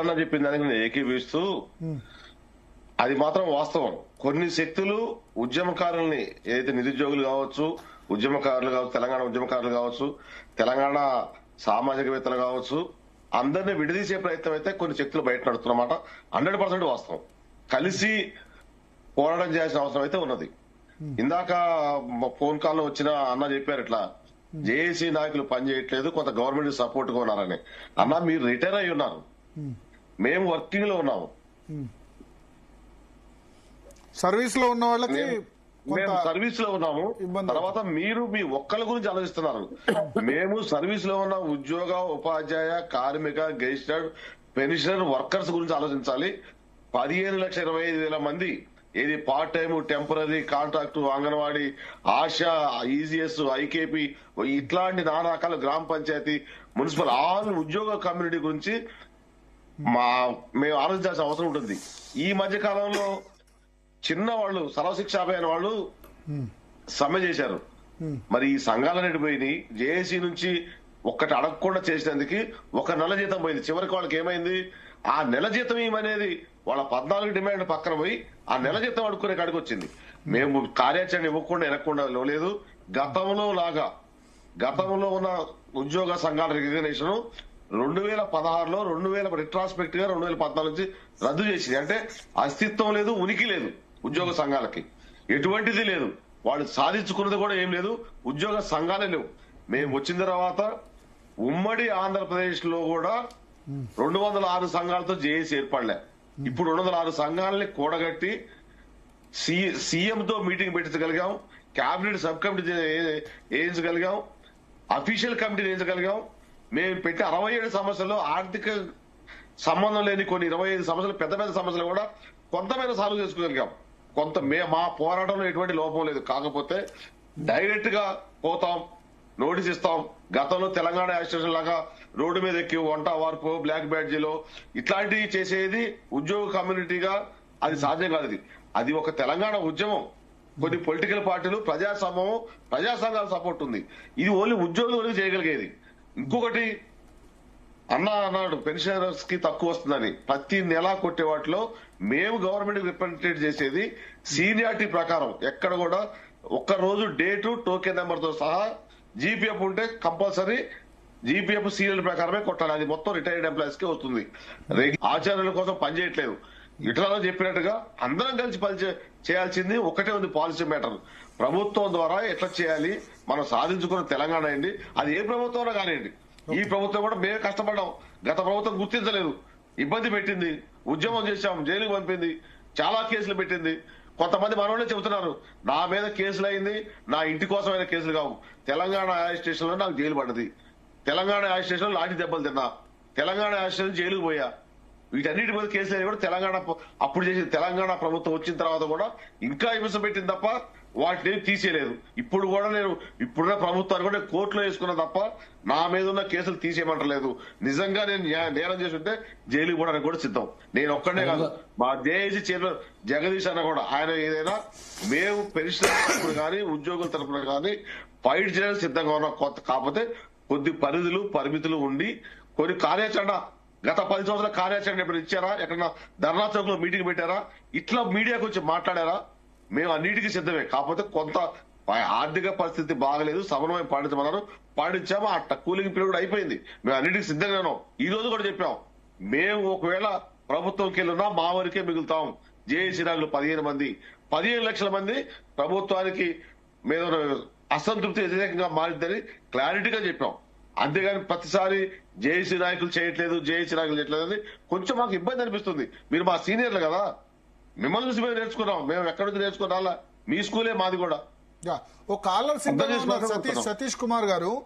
అన్న చెప్పిన దానికి నేను ఏకీభవిస్తూ అది మాత్రం వాస్తవం. కొన్ని శక్తులు ఉద్యమకారుల్ని ఏదైతే నిరుద్యోగులు కావచ్చు, ఉద్యమకారులు కావచ్చు, తెలంగాణ ఉద్యమకారులు కావచ్చు, తెలంగాణ సామాజికవేత్తలు కావచ్చు, అందరినీ విడదీసే ప్రయత్నం అయితే కొన్ని శక్తులు బయట నడుస్తున్నమాట 100% వాస్తవం. కలిసి పోరాటం చేయాల్సిన అవసరం అయితే ఉన్నది. ఇందాక ఫోన్ కాల్ లో వచ్చిన అన్న చెప్పారు ఇట్లా జేఏసీ నాయకులు పనిచేయట్లేదు, కొంత గవర్నమెంట్ సపోర్ట్ గా ఉన్నారని. అన్న మీరు రిటైర్ అయి ఉన్నారు, మేము వర్కింగ్ లో ఉన్నాము. సర్వీస్ లో ఉన్న వాళ్ళకి మేము సర్వీస్ లో ఉన్నాము. తర్వాత మీరు మీ ఒక్కళ్ళ గురించి ఆలోచిస్తున్నారు. మేము సర్వీస్ లో ఉన్న ఉద్యోగ, ఉపాధ్యాయ, కార్మిక, గెజిటెడ్, పెన్షనర్, వర్కర్స్ గురించి ఆలోచించాలి. 15,25,000 మంది ఏది part time, temporary, contract, anganwadi, ASHA, EGS, IKP ఇట్లాంటి నానా రకాల గ్రామ పంచాయతీ, మున్సిపల్ ఆల్ ఉద్యోగ కమ్యూనిటీ గురించి మేము ఆలోచించాల్సిన అవసరం ఉంటుంది. ఈ మధ్య కాలంలో చిన్న వాళ్ళు సర్వశిక్ష అభియాన్ వాళ్ళు సమ్మె చేశారు. మరి ఈ సంఘాలన్నిటి పోయినాయి. జేఏసీ నుంచి ఒక్కటి అడగకుండా చేసినందుకు 1 నెల జీతం పోయింది. చివరికి వాళ్ళకి ఏమైంది, ఆ నెల జీతం ఏమనేది వాళ్ళ 14 డిమాండ్ పక్కన పోయి ఆ నెల జీతం అడుక్కునే కాడికి వచ్చింది. మేము కార్యాచరణ ఇవ్వకుండా ఎనకుండా లేదు. గతంలో ఉన్న ఉద్యోగ సంఘాల రికగ్నేషన్ 2016లో 2000 రిట్రాస్పెక్ట్ గా 2014 నుంచి రద్దు చేసింది. అంటే అస్తిత్వం లేదు, ఉనికి లేదు ఉద్యోగ సంఘాలకి, ఎటువంటిది లేదు. వాళ్ళు సాధించుకున్నది కూడా ఏం లేదు, ఉద్యోగ సంఘాలే లేవు. మేము వచ్చిన తర్వాత ఉమ్మడి ఆంధ్రప్రదేశ్ లో కూడా 206 సంఘాలతో జేఏసీ ఏర్పడలే. ఇప్పుడు 206 సంఘాలని కూడగట్టి సీఎంతో మీటింగ్ పెట్టించగలిగాం, కేబినెట్ సబ్ కమిటీ వేయించగలిగాం, అఫీషియల్ కమిటీ వేయించగలిగాం. మేము పెట్టి 67 సమస్యల్లో ఆర్థిక సంబంధం లేని కొన్ని 25 సమస్యలు, పెద్ద పెద్ద సమస్యలు కూడా కొంతమేర సాల్వ్ చేసుకోగలిగాం. మా పోరాటంలో ఎటువంటి లోపం లేదు. కాకపోతే డైరెక్ట్ గా పోతాం, నోటీస్ ఇస్తాం. గతంలో తెలంగాణ అసోసియేషన్ లాగా రోడ్డు మీద ఎక్కి వంట వార్పు, బ్లాక్ బ్యాడ్జీలో ఇట్లాంటివి చేసేది ఉద్యోగ కమ్యూనిటీగా అది సాధ్యం కాదు. అది ఒక తెలంగాణ ఉద్యమం. కొన్ని పొలిటికల్ పార్టీలు, ప్రజా సంఘాల సపోర్ట్ ఉంది. ఇది ఓన్లీ ఉద్యోగులు చేయగలిగేది. ఇంకొకటి అన్నాడు పెన్షనర్స్ కి తక్కువ వస్తుందని. ప్రతి నెలా కొట్టే వాటిలో మేము గవర్నమెంట్ రిప్రజెంటేట్ చేసేది సీనియారిటీ ప్రకారం. ఎక్కడ కూడా ఒక్క రోజు డేటు, టోకెన్ నెంబర్ తో సహా జీపీఎఫ్ ఉంటే కంపల్సరీ జీపీఎఫ్ సీరియల్ ప్రకారమే కొట్టాలి. అది మొత్తం రిటైర్డ్ ఎంప్లాయీస్ కి వస్తుంది. ఆచార్యుల కోసం పనిచేయట్లేదు. ఇట్లా చెప్పినట్టుగా అందరం కలిసి పని చేయాల్సింది ఒకటే ఉంది, పాలసీ మ్యాటర్. ప్రభుత్వం ద్వారా ఎట్లా చేయాలి, మనం సాధించుకున్న తెలంగాణ అయింది. అది ఏ ప్రభుత్వం కానివ్వండి. ఈ ప్రభుత్వం కూడా మేము కష్టపడ్డాం. గత ప్రభుత్వం గుర్తించలేదు, ఇబ్బంది పెట్టింది, ఉద్యమం చేశాం, జైలుకు పంపింది, చాలా కేసులు పెట్టింది. కొంతమంది మనోళ్ళే చెబుతున్నారు నా మీద కేసులు అయింది, నా ఇంటి కోసమైన కేసులు కావు. తెలంగాణ న్యాయ స్టేషన్ లో నాకు జైలు పడ్డది, తెలంగాణ న్యాయ స్టేషన్ లో లాఠీ దెబ్బలు తిన్నా, తెలంగాణ న్యాయ స్టేషన్ జైలుకు పోయా. వీటన్నిటి మీద కేసులు అయినా కూడా తెలంగాణ అప్పుడు చేసిన తెలంగాణ ప్రభుత్వం వచ్చిన తర్వాత కూడా ఇంకా హింస పెట్టింది తప్ప వాటిని తీసేయలేదు. ఇప్పుడు కూడా నేను ఇప్పుడున్న ప్రభుత్వాన్ని కూడా కోర్టులో వేసుకున్నా తప్ప నా మీద ఉన్న కేసులు తీసేయమంటలేదు. నిజంగా నేను నేరం చేస్తుంటే జైలుకి పోవడానికి కూడా సిద్ధం. నేను ఒక్కడే కాదు, మా జేఏసీ చైర్మన్ జగదీష్ అన్న కూడా, ఆయన ఏదైనా మేము పెన్షన్ తరఫున కానీ ఉద్యోగుల తరఫున కానీ ఫైట్ చేయడానికి సిద్ధంగా ఉన్నాం. కాకపోతే కొద్ది పరిమితులు ఉండి కొన్ని కార్యాచరణ, గత 10 సంవత్సరాల కార్యాచరణ ఎప్పుడు ఇచ్చారా? ఎక్కడన్నా ధర్నా చౌక్ లో మీటింగ్ పెట్టారా? ఇట్లా మీడియాకు వచ్చి మాట్లాడారా? మేము అన్నిటికీ సిద్ధమే. కాకపోతే కొంత ఆర్థిక పరిస్థితి బాగలేదు, సమన్వయం పాటించమన్నారు, పాటించాము. ఆ కూలింగ్ పీరియడ్ కూడా అయిపోయింది. మేము అన్నిటికీ సిద్ధంగా ఉన్నాం. ఈ రోజు కూడా చెప్పాం, మేము ఒకవేళ ప్రభుత్వంకి వెళ్ళినా మా వరకే మిగులుతాం. జేఏసీ నాయకులు 15 లక్షల మంది ప్రభుత్వానికి మీద అసంతృప్తి వ్యతిరేకంగా మారిందని క్లారిటీగా చెప్పాం. అంతేగాని ప్రతిసారి జేఏసీ నాయకులు చేయట్లేదు అని కొంచెం మాకు ఇబ్బంది అనిపిస్తుంది. మీరు మా సీనియర్లు కదా, మిమ్మల్ని చూసి మేము నేర్చుకున్నాం. మేము ఎక్కడి నుంచి నేర్చుకున్నా, మీ స్కూలే మాది కూడా. ఓ కాలర్ సతీష్ కుమార్ గారు